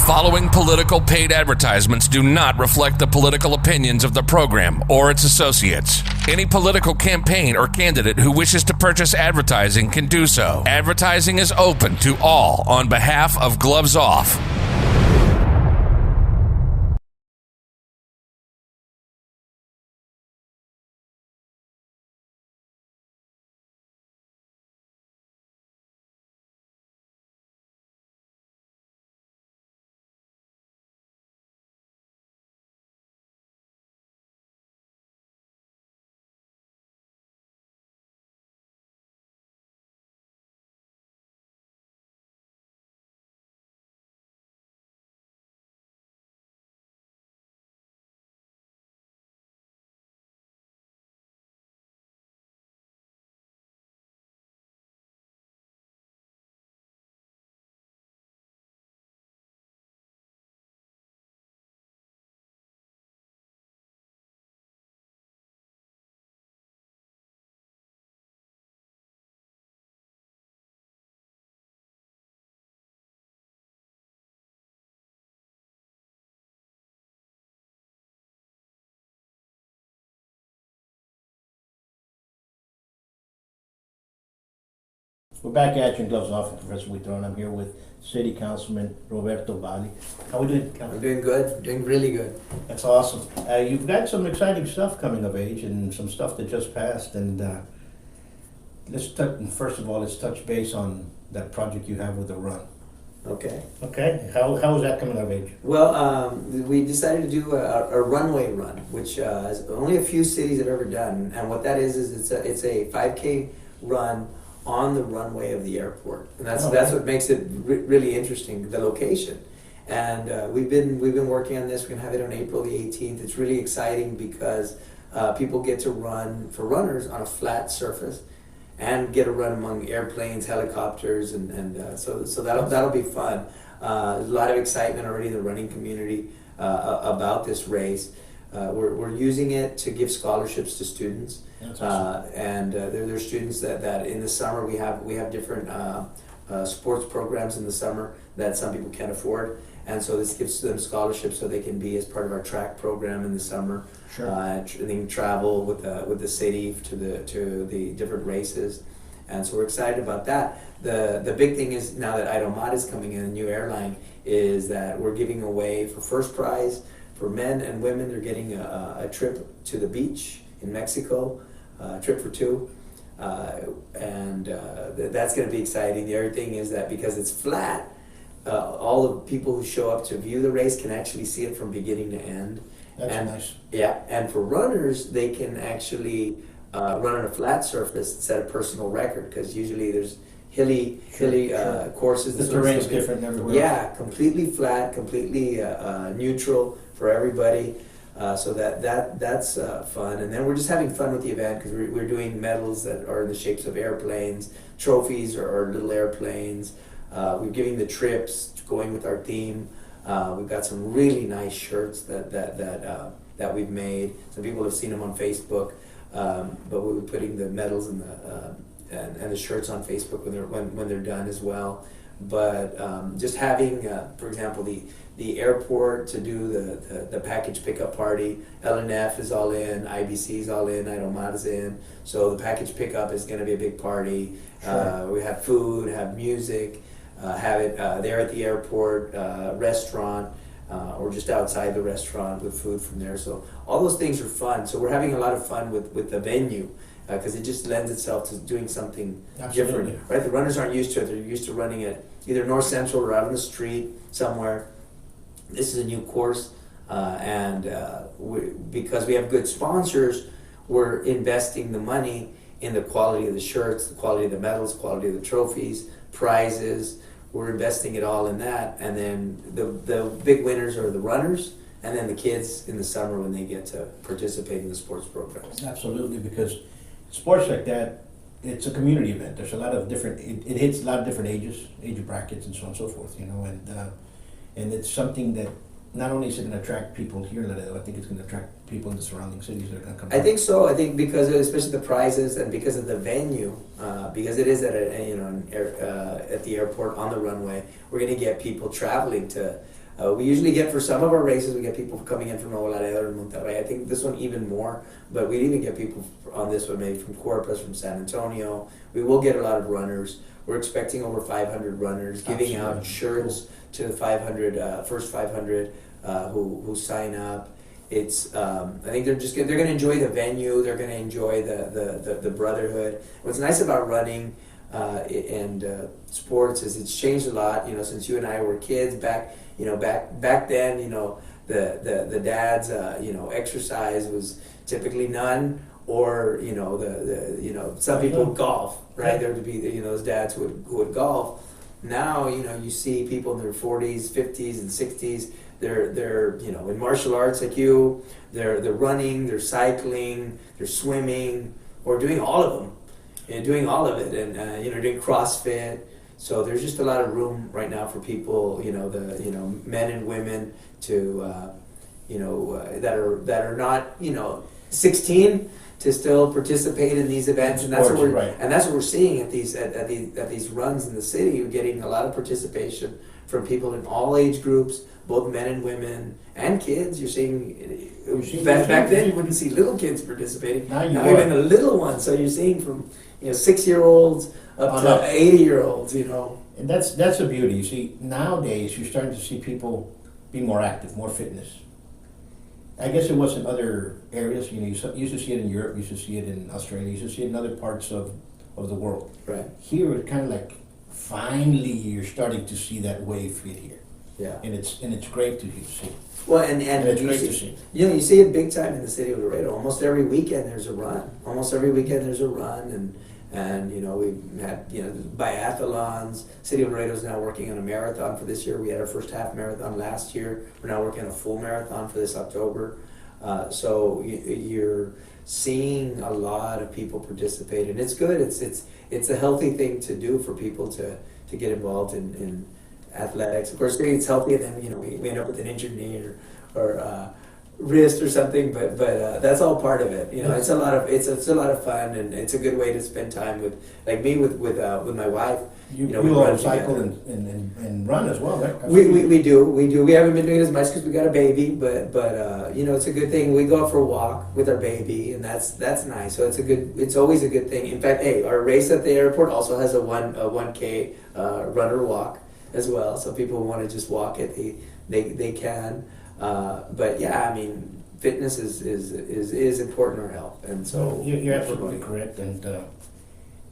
following political paid advertisements do not reflect the political opinions of the program or its associates. Any political campaign or candidate who wishes to purchase advertising can do so. Advertising is open to all on behalf of Gloves Off. We're back at you in Gloves Off with Professor Buitrón. I'm here with City Councilman Roberto Balli. How are we doing, Councilman? I'm doing good, doing really good. That's awesome. You've got some exciting stuff coming of age and some stuff that just passed. And first of all, let's touch base on that project you have with the run. Okay. Okay. How is that coming of age? Well, we decided to do a runway run, which is only a few cities have ever done. And what that is it's a 5K run on the runway of the airport, and that's what makes it really interesting, the location. And we've been working on this. We're gonna have it on April the 18th. It's really exciting because people get to run for runners on a flat surface, and get to run among airplanes, helicopters, and so that'll be fun. There's a lot of excitement already in the running community about this race. We're using it to give scholarships to students. Awesome. And there are students that in the summer we have different sports programs in the summer that some people can't afford, and so this gives them scholarships so they can be as part of our track program in the summer. Sure. They can travel with the city to the different races, and so we're excited about that. The big thing is now that Aeromar is coming in, a new airline, is that we're giving away for first prize for men and women. They're getting a trip to the beach in Mexico. Trip for two, and that's going to be exciting. The other thing is that because it's flat, all the people who show up to view the race can actually see it from beginning to end. That's nice. Yeah, and for runners, they can actually run on a flat surface and set a personal record, because usually there's hilly courses. The terrain's different everywhere. Yeah, completely flat, completely neutral for everybody. So that's fun, and then we're just having fun with the event because we're doing medals that are in the shapes of airplanes, trophies or little airplanes. We're giving the trips, going with our theme. We've got some really nice shirts that we've made. Some people have seen them on Facebook, but we'll be putting the medals and the shirts on Facebook when they're done as well. But just having, for example, the airport to do the package pickup party. LNF is all in, IBC is all in, Aeromar is in. So the package pickup is going to be a big party. Sure. We have food, have music, have it there at the airport, restaurant, or just outside the restaurant with food from there. So all those things are fun. So we're having a lot of fun with the venue. Because it just lends itself to doing something different, right? The runners aren't used to it. They're used to running it either North Central or out on the street somewhere. This is a new course, and because we have good sponsors, we're investing the money in the quality of the shirts, the quality of the medals, quality of the trophies, prizes. We're investing it all in that, and then the big winners are the runners, and then the kids in the summer when they get to participate in the sports programs. Absolutely, because sports like that, it's a community event. There's a lot of different, it hits a lot of different age brackets and so on and so forth, and it's something that not only is it going to attract people here in Laredo, I think it's going to attract people in the surrounding cities that are going to come. I think so. I think because especially the prizes and because of the venue, because it is at the airport on the runway, we're going to get people traveling to We usually get, for some of our races, we get people coming in from Nuevo Laredo and Monterrey. I think this one even more, but we even get people on this one maybe from Corpus, from San Antonio. We will get a lot of runners. We're expecting over 500 runners, giving out shirts to the 500 first 500 who sign up. It's I think they're going to enjoy the venue. They're going to enjoy the brotherhood. What's nice about running and sports is it's changed a lot. You know, since you and I were kids back. You know, back then, you know, the dad's exercise was typically none, or you know some people would golf, right? There would be those dads who would golf. Now you see people in their 40s, 50s, and 60s. They're in martial arts like you. They're running, they're cycling, they're swimming, or doing all of them, and doing all of it, and doing CrossFit. So there's just a lot of room right now for people, men and women to, that are not, 16 to still participate in these events, and that's what we're seeing at these runs in the city. You're getting a lot of participation from people in all age groups, both men and women and kids. You're seeing back then you wouldn't see little kids participating. Now even the little ones. So you're seeing from 6-year-olds up to 80-year-olds, And that's the beauty. You see, nowadays you're starting to see people be more active, more fitness. I guess it was in other areas. You used to see it in Europe, you used to see it in Australia, you used to see it in other parts of the world. Right. Here it's kind of like finally you're starting to see that wave fit here. Yeah. And it's great to see. Well, and it's great to see. You see it big time in the city of Laredo. Almost every weekend there's a run. And we've had biathlons. City of Laredo is now working on a marathon for this year. We had our first half marathon last year. We're now working on a full marathon for this October. So you're seeing a lot of people participate, and it's good. It's a healthy thing to do for people to get involved in athletics. Of course, it's healthy, and then we end up with an injured knee or wrist or something, but that's all part of it. It's a lot of fun, and it's a good way to spend time with my wife. You all cycle and run as well, right? We do. We haven't been doing it as much because we got a baby, but it's a good thing. We go out for a walk with our baby, and that's nice. So it's always a good thing. In fact, our race at the airport also has a 1K runner walk as well. So people who want to just walk it, they can. But yeah, I mean, fitness is important in our health, and so you're absolutely correct.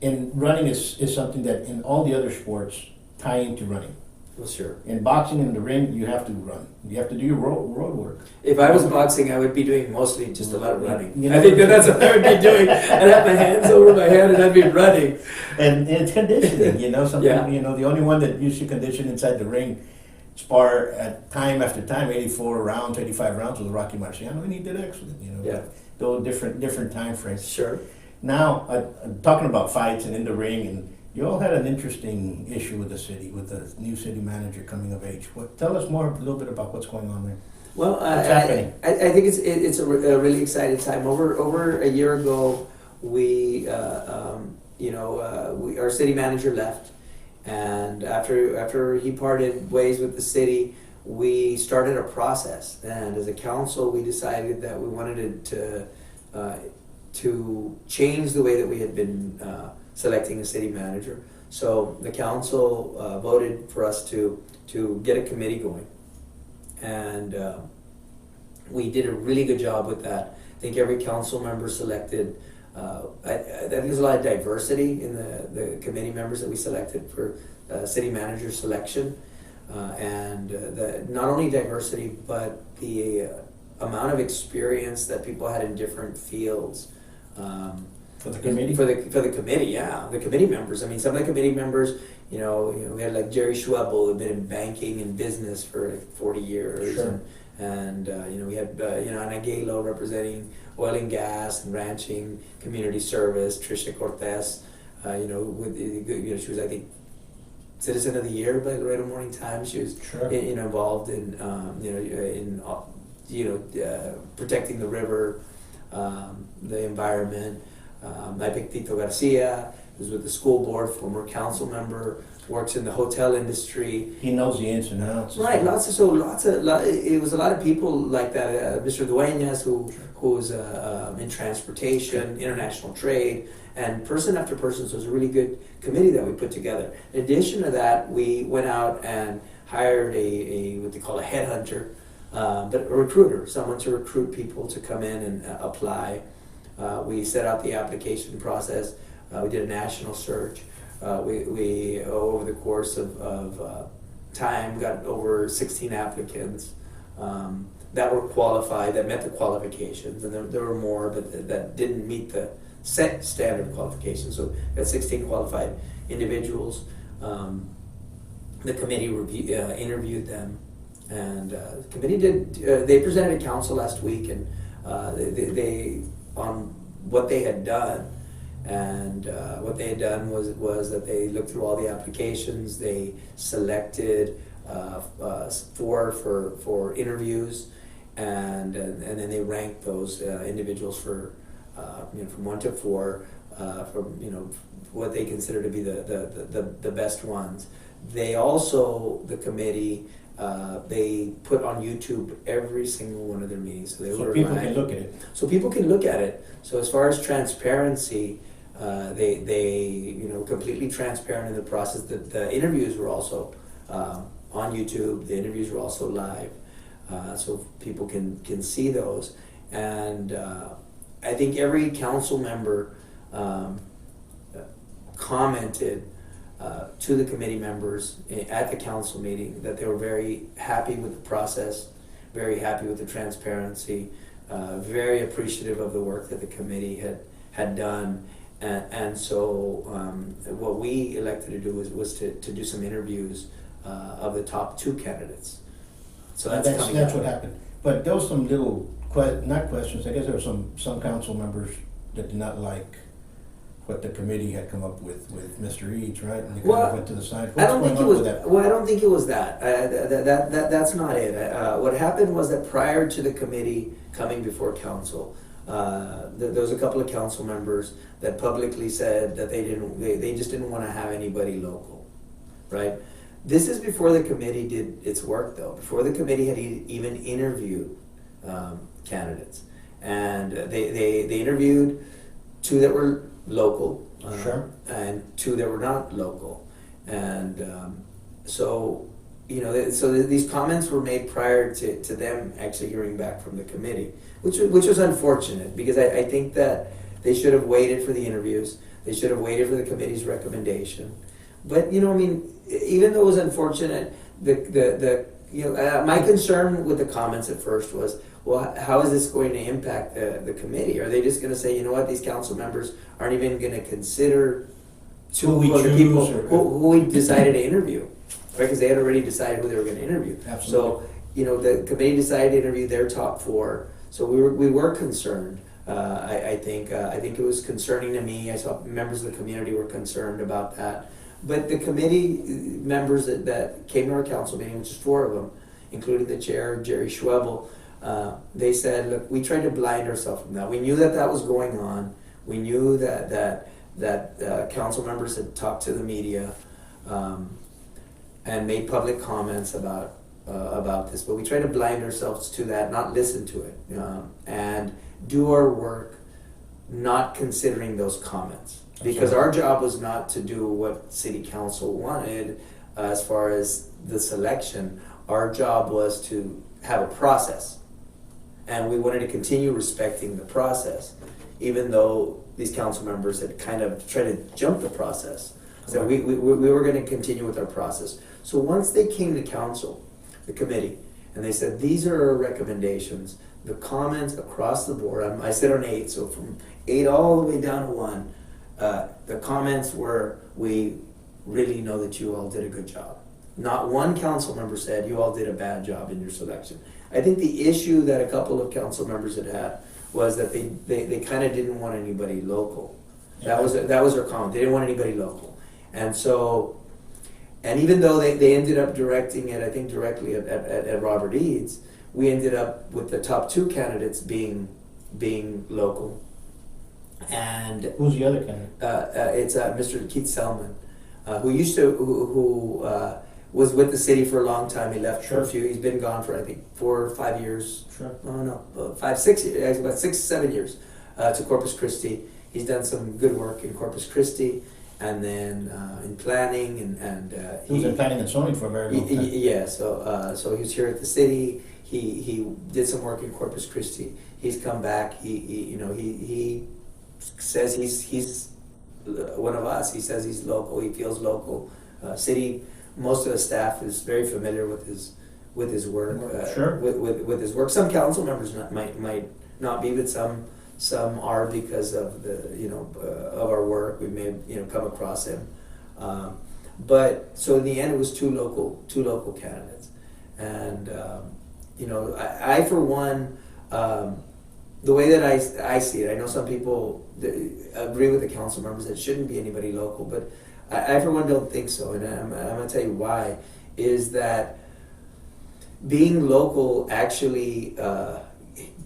And running is something that in all the other sports tie into running. Well, sure. In boxing, in the ring, you have to run. You have to do your road work. If I was boxing, I would be doing mostly just a lot of running. I think that's what I would be doing. I'd have my hands over my head and I'd be running. And it's conditioning, Something, the only one that used to condition inside the ring, spar at time after time, 84 rounds, 85 rounds was Rocky Marciano, and he did excellent, Yeah. Those different time frames. Sure. Now, talking about fights and in the ring, and you all had an interesting issue with the city, with the new city manager coming of age. Tell us a little bit about what's going on there. Well, what's happening? I think it's a really exciting time. Over a year ago, our city manager left, and after he parted ways with the city, we started a process. And as a council, we decided that we wanted to change the way that we had been selecting a city manager. So the council voted for us to get a committee going, and we did a really good job with that. I think every council member selected. I think there's a lot of diversity in the committee members that we selected for city manager selection, and not only diversity but the amount of experience that people had in different fields. For the committee? For the committee, yeah. The committee members. I mean, some of the committee members, we had like Jerry Schwebel, who'd been in banking and business for like 40 years. Sure. And we had, Ana Galo representing oil and gas and ranching, community service. Tricia Cortez, she was, I think, Citizen of the Year by Laredo Morning Times. She was, involved in, protecting the river, the environment. I picked Tito Garcia, who's with the school board, former council member, works in the hotel industry. He knows the ins and outs. Right, it was a lot of people like that. Mr. Dueñas, who's in transportation, international trade, and person after person. So it was a really good committee that we put together. In addition to that, we went out and hired a what they call a headhunter, but a recruiter, someone to recruit people to come in and apply. We set out the application process. We did a national search. We over the course of time got over 16 applicants that were qualified, that met the qualifications, and there were more, but that didn't meet the set standard qualifications. So we had 16 qualified individuals. The committee interviewed them, and the committee they presented to council last week, and they on what they had done. And what they had done was that they looked through all the applications. They selected 4 for interviews, and then they ranked those individuals for from 1 to 4 from what they consider to be the best ones. They also, the committee, they put on YouTube every single one of their meetings, so people can look at it. So people can look at it. So as far as transparency, they completely transparent in the process. The interviews were also on YouTube. The interviews were also live, so people can see those. And I think every council member commented to the committee members at the council meeting that they were very happy with the process, very happy with the transparency, very appreciative of the work that the committee had done. And so what we elected to do was to do some interviews of the top 2 candidates. So that's what happened. But there was some little, not questions, I guess there were some council members that did not like what the committee had come up with Mr. Eads, right? And they kind of went to the side. I don't think it was that. That's not it. What happened was that prior to the committee coming before council, there was a couple of council members that publicly said that they just didn't want to have anybody local, right? This is before the committee did its work, though. Before the committee had even interviewed candidates, and they interviewed 2 that were local, and 2 that were not local, and so these comments were made prior to them actually hearing back from the committee, which was unfortunate, because I think that they should have waited for the interviews. They should have waited for the committee's recommendation. But even though it was unfortunate, my concern with the comments at first was, well, how is this going to impact the committee? Are they just going to say, you know what, these council members aren't even going to consider 2 of the people who we decided to interview, right? Because they had already decided who they were going to interview. Absolutely. So, the committee decided to interview their top 4. So we were concerned. I think it was concerning to me. I saw members of the community were concerned about that. But the committee members that came to our council meeting, which is 4 of them, including the chair, Jerry Schwebel, they said, look, we tried to blind ourselves from that. We knew that was going on. We knew that council members had talked to the media and made public comments about this. But we tried to blind ourselves to that, not listen to it, and do our work not considering those comments. Because our job was not to do what city council wanted as far as the selection. Our job was to have a process. And we wanted to continue respecting the process, even though these council members had kind of tried to jump the process. So we were going to continue with our process. So once they came to council, the committee, and they said, these are our recommendations, the comments across the board, I sit on 8, so from 8 all the way down to 1, the comments were, we really know that you all did a good job. Not one council member said you all did a bad job in your selection. I think the issue that a couple of council members had was that they kind of didn't want anybody local. That was their comment. They didn't want anybody local. And so, and even though they ended up directing it, I think directly at Robert Eads, we ended up with the top 2 candidates being local. And Who's the other candidate? it's Mr. Keith Selman, who was with the city for a long time. He left for a few. He's been gone for I think 4 or 5 years. Sure. Oh no, 5, 6 years. Actually, about 6, 7 years to Corpus Christi. He's done some good work in Corpus Christi, and then in planning and He was in planning and zoning for a very long time. yeah. So he was here at the city. He did some work in Corpus Christi. He's come back. He says he's one of us. He says he's local. He feels local. City. Most of the staff is very familiar with his work. Sure. With his work. Some council members might not be, but some are because of the of our work. We may have come across him. But so in the end, it was two local candidates, and I for one. The way that I see it, I know some people agree with the council members that shouldn't be anybody local, but I for one don't think so, and I'm going to tell you why. Is that being local actually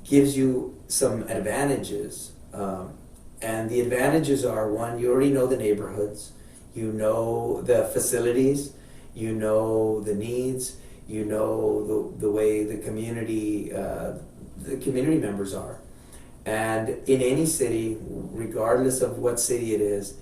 gives you some advantages, and the advantages are, one, you already know the neighborhoods, you know the facilities, you know the needs, you know the way the community members are. And in any city, regardless of what city it is,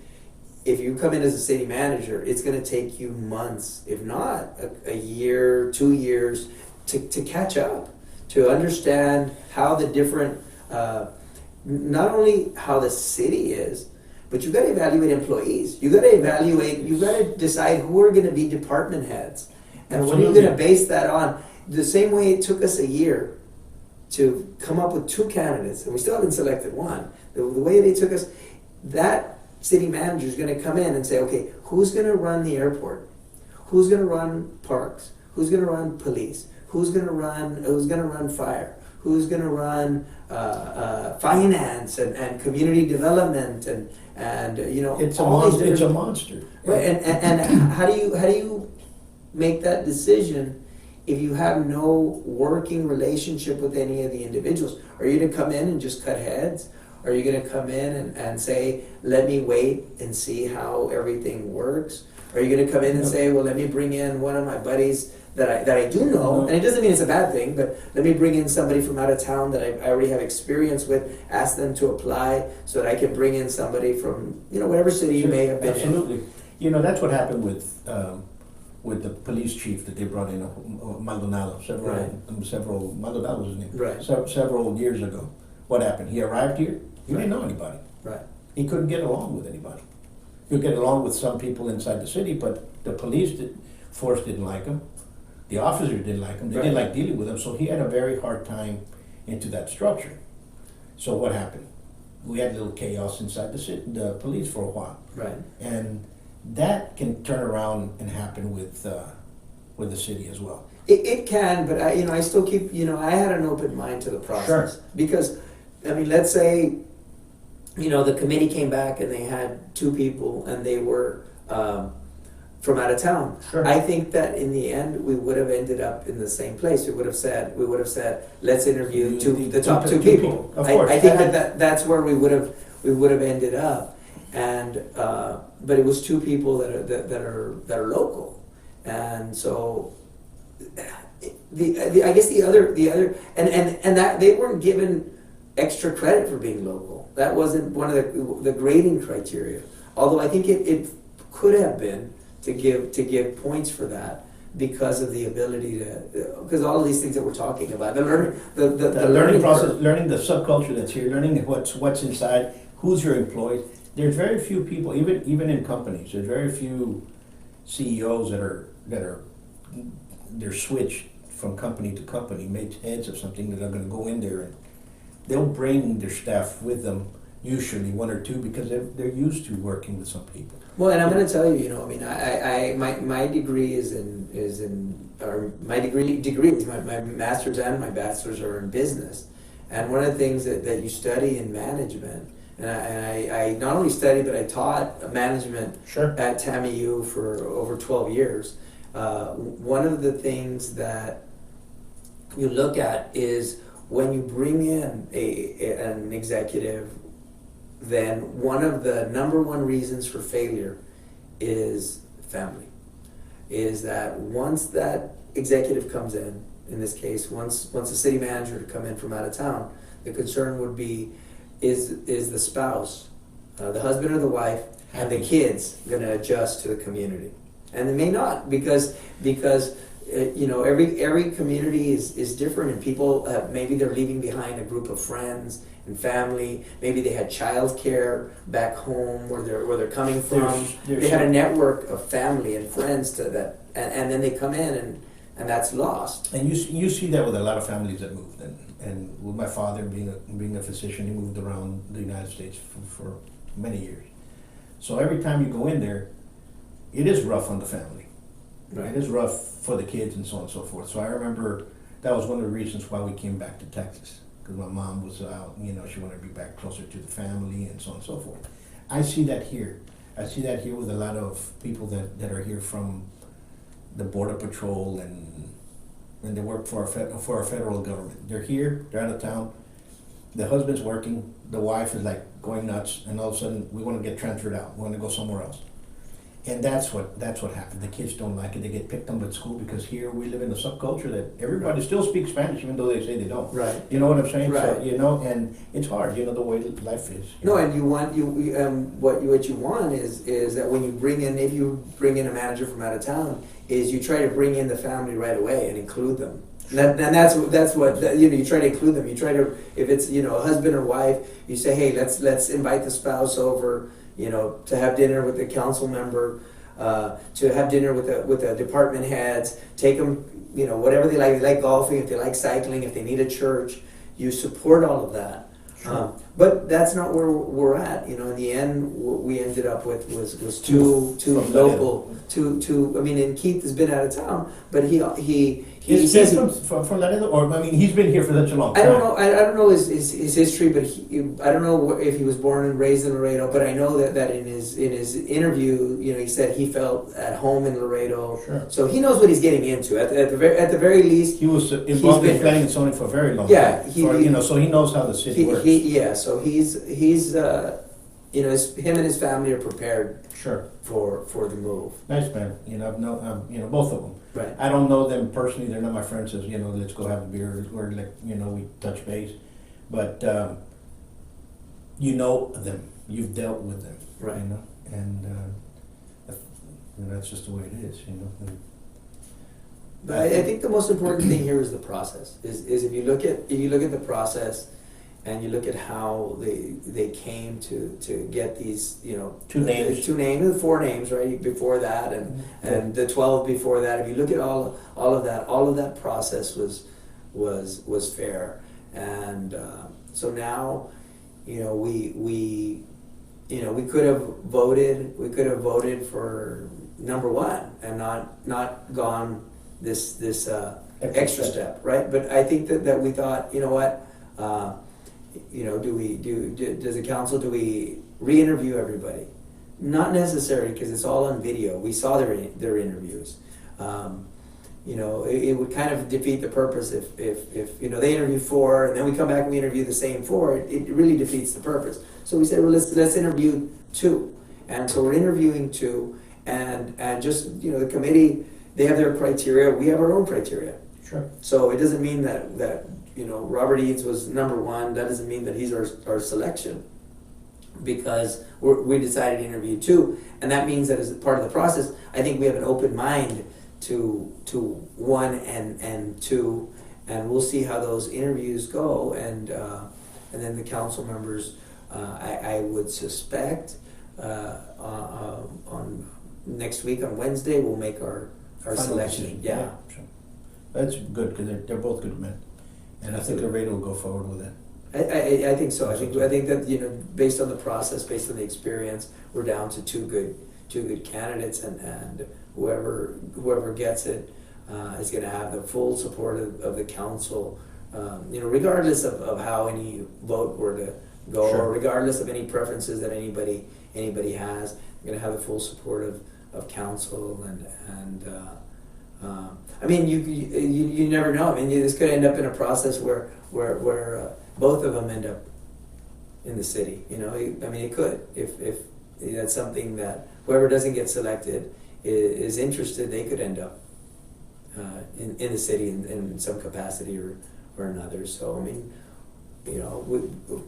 if you come in as a city manager, it's going to take you months, if not a year, 2 years, to catch up, to understand how the different, not only how the city is, but you've got to evaluate employees. You've got to decide who are going to be department heads. And what are you going to base that on? The same way it took us a year to come up with 2 candidates, and we still haven't selected one. The way they took us, that city manager is going to come in and say, okay, who's going to run the airport? Who's going to run parks? Who's going to run police? Who's going to run fire? Who's going to run finance and community development and It's a all these monster. It's a different- monster. Right, and how do you make that decision if you have no working relationship with any of the individuals? Are you going to come in and just cut heads? Are you going to come in and say, let me wait and see how everything works? Are you going to come in and say, well, let me bring in one of my buddies that I do know, and it doesn't mean it's a bad thing, but let me bring in somebody from out of town that I already have experience with, ask them to apply so that I can bring in somebody from whatever city you may have been in. Absolutely. That's what happened with the police chief that they brought in, Maldonado, Maldonado was his name, Right. several years ago. What happened? He arrived here, he didn't know anybody. Right. He couldn't get along with anybody. He could get along with some people inside the city, but the police force didn't like him. The officers didn't like him. They didn't like dealing with him, so he had a very hard time into that structure. So what happened? We had a little chaos inside the police for a while. Right. And that can turn around and happen with the city as well. It can, but I still keep, I had an open mind to the process. Sure. Because, let's say, the committee came back and they had 2 people and they were from out of town. Sure. I think that in the end we would have ended up in the same place. We would have said, let's interview the top 2 people. Of course. I think that's where we would have ended up. And but it was 2 people that are local, and so I guess the other and that they weren't given extra credit for being local. That wasn't one of the grading criteria. Although I think it could have been to give points for that because of the ability because all of these things that we're talking about, the learning process, curve. learning the subculture that's here, learning what's inside, who's your employees. There's very few people, even in companies. There's very few CEOs that are they're switched from company to company, made heads of something that are going to go in there and they'll bring their staff with them. Usually 1 or 2 because they're used to working with some people. Well, and I'm going to tell you, my degree my master's and my bachelor's are in business, and one of the things that you study in management, and I not only studied but I taught management at TAMIU for over 12 years. One of the things that you look at is when you bring in an executive then one of the number one reasons for failure is family. Is that once that executive comes in this case, once a city manager to come in from out of town, the concern would be, is the spouse, the husband or the wife, and the kids going to adjust to the community? And they may not, because every community is different, and people maybe they're leaving behind a group of friends and family. Maybe they had childcare back home where they're coming from. They had a network of family and friends to that, and then they come in and that's lost. And you see that with a lot of families that moved, and with my father being a physician, he moved around the United States for many years. So every time you go in there, it is rough on the family. Right. It is rough for the kids and so on and so forth. So I remember that was one of the reasons why we came back to Texas, because my mom was out, she wanted to be back closer to the family and so on and so forth. I see that here. I see that here with a lot of people that are here from the Border Patrol and they work for our federal government. They're here, they're out of town, the husband's working, the wife is like going nuts, and all of a sudden we want to get transferred out, we want to go somewhere else. And that's what happened. The kids don't like it. They get picked on at school because here we live in a subculture that everybody still speaks Spanish, even though they say they don't. Right. You know what I'm saying? Right. So, and it's hard. The way life is. No, and what you want is that when you bring in, if you bring in a manager from out of town, is you try to bring in the family right away and include them. And that's what you try to include them. You try to, if it's a husband or wife, you say, hey, let's invite the spouse over, to have dinner with the council member, to have dinner with the department heads, take them, whatever they like golfing, if they like cycling, if they need a church, you support all of that. Sure. But that's not where we're at. In the end, what we ended up with was two local, two. I mean, and Keith has been out of town, but he He's from Laredo, or he's been here for such a long time. I don't know his history, but I don't know if he was born and raised in Laredo. But I know that in his interview, he said he felt at home in Laredo. Sure. So he knows what he's getting into. At the very least, he was involved in planning and zoning for a very long time. So he knows how the city works. So he's him and his family are prepared. Sure. For the move. Nice man. Both of them. Right. I don't know them personally. They're not my friends. Says let's go have a beer, or we touch base. But you know them. You've dealt with them. Right. And that's just the way it is. But I think the most important thing here is the process. Is if you look at the process, and you look at how they came to get these, two names, 4 names, right, before that, and the 12 before that. If you look at all of that process was fair, and so now, we could have voted for number 1 and not gone this extra step, right? But I think that we thought, does the council, do we re-interview everybody? Not necessary, because it's all on video. We saw their interviews. It would kind of defeat the purpose if they interview 4 and then we come back and we interview the same 4. It really defeats the purpose. So we said, well, let's interview 2, and so we're interviewing 2, and just the committee, they have their criteria. We have our own criteria. Sure. So it doesn't mean that Robert Eads was number 1. That doesn't mean that he's our selection, because we decided to interview 2, and that means that as part of the process, I think we have an open mind to 1 and 2, and we'll see how those interviews go, and then the council members, I would suspect on next week on Wednesday we'll make our selection. Yeah. Sure. That's good, because they're both good men. And I think Laredo will go forward with that. I think so. I think that based on the process, based on the experience, we're down to two good candidates, and whoever gets it is going to have the full support of the council. Regardless of how any vote were to go, sure, or regardless of any preferences that anybody has, you're going to have the full support of council and. You never know. This could end up in a process where both of them end up in the city. You know, I mean, it could. If that's something that whoever doesn't get selected is interested, they could end up in the city in some capacity or another. So, I mean, you know,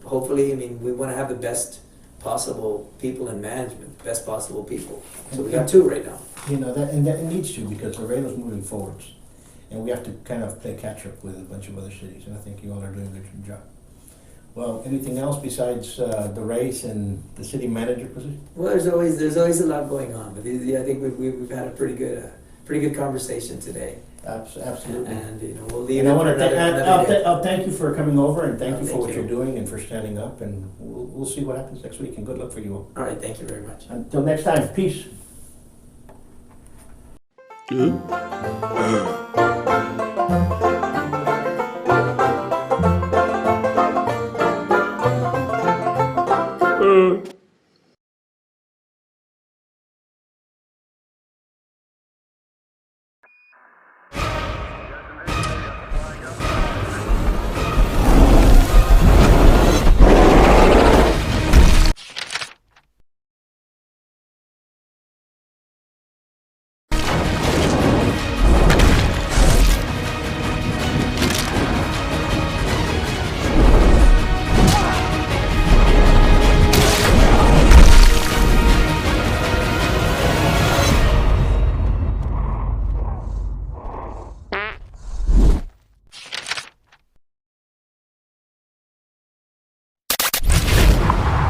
hopefully, I mean, we want to have the best possible people in management, best possible people. So we got 2 right now. You know, that it needs to, because Laredo's moving forwards. And we have to kind of play catch up with a bunch of other cities, and I think you all are doing a good job. Well, anything else besides the race and the city manager position? Well, there's always a lot going on, but I think we've had a pretty good conversation today. Absolutely. And you know, we'll leave And it I for want to another day. I'll thank you for coming over, and thank you for Thank what you. you're doing and for standing up, and we'll see what happens next week, and good luck for you all. All right, thank you very much. Until next time, peace.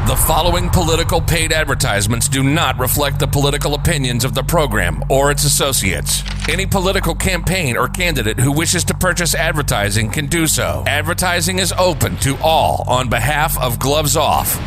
The following political paid advertisements do not reflect the political opinions of the program or its associates. Any political campaign or candidate who wishes to purchase advertising can do so. Advertising is open to all on behalf of Gloves Off.